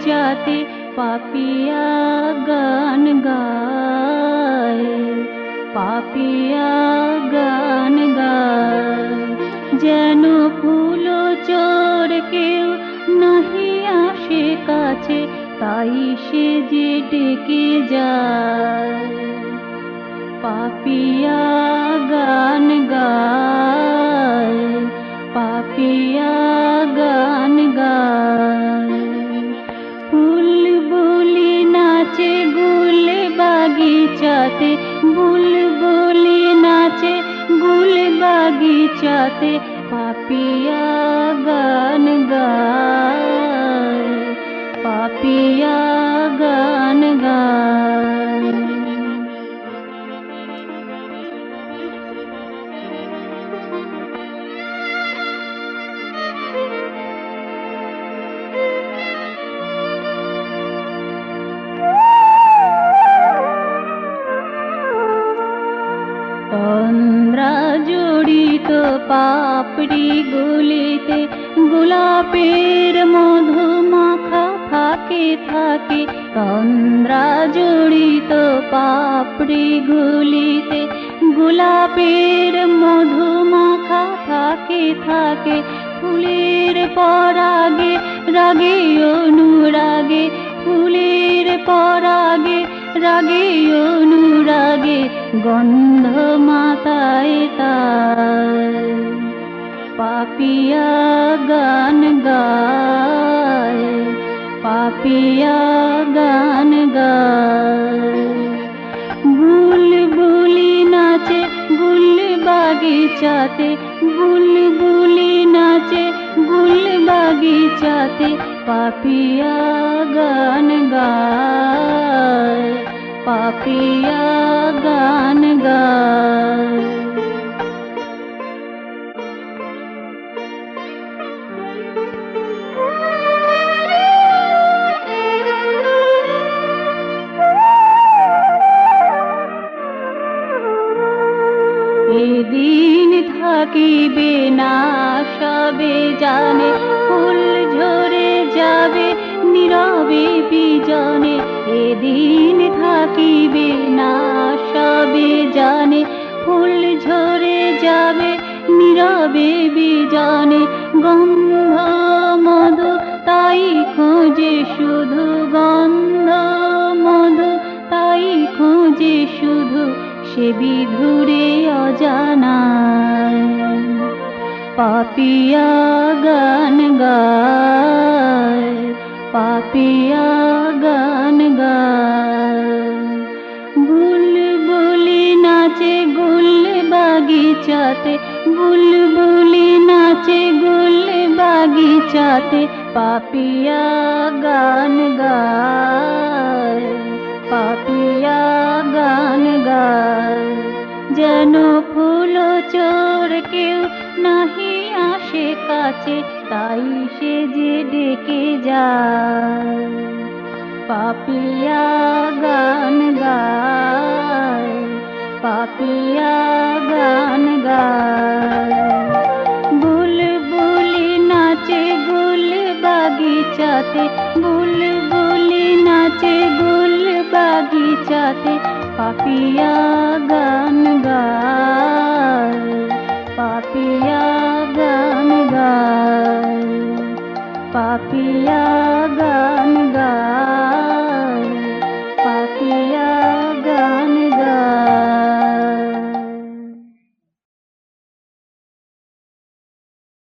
বাগিচাতে পাপিয়া গান গায়, পাপিয়া গান গায়। যেন ফুল চোর কেউ নাহি আসে কাছে, তাই সে যে ডেকে যায়। পাপিয়া গান গায়, পাপিয়া গান গায়। বুলবুলি নাচে গুল বাগিচাতে, বুলবুলি নাচে গুল বাগিচাতে, পাপিয়া গান গায়, পাপিয়া গান গায়। তন্দ্রা জড়িত পাপড়ি গুলিতে গোলাপের মধু মাখা থাকে থাকে। তন্দ্রা জড়িত পাপড়ি গুলিতে গোলাপের মধু মাখা থাকে থাকে। ফুলের পরাগে রাগে অনুরাগে, ফুলের পরাগে রাগে অনুরাগে, গন্ধ মাতায় তার। পাপিয়া গান গায়, পাপিয়া গান গায়। বুলবুলি নাচে গুল বাগিচাতে, বুলবুলি নাচে গুল বাগিচাতে, পাপিয়া গান গায়, পাপিয়া গান গায়। এদিন থাকিবে না সবে জানে, ফুল ঝরে যাবে নীরবে বিজনে। এদিন থাকিবে না সবে জানে, ফুল ঝরে যাবে নীরবে বিজনে। গন্ধ মধু তাই খোঁজে শুধু, গন্ধ মধু তাই খোঁজে শুধু, সে বিধুরে অজানায়। পাপিয়া গান গায়, পাপিয়া গান গায়। বুলবুলি নাচে গুল বাগিচাতে, বুলবুলি নাচে গুল বাগিচাতে, পাপিয়া গান গায়, পাপিয়া গান গায়। যেন ফুল চোর কেউ নাহি আসে কাছে, তাই সে যে ডেকে যায়। পাপিয়া গান গায়, পাপিয়া গান গায়। বুলবুলি নাচে গুল বাগিচাতে, বুলবুলি নাচে গুল বাগিচাতে, পাপিয়া গান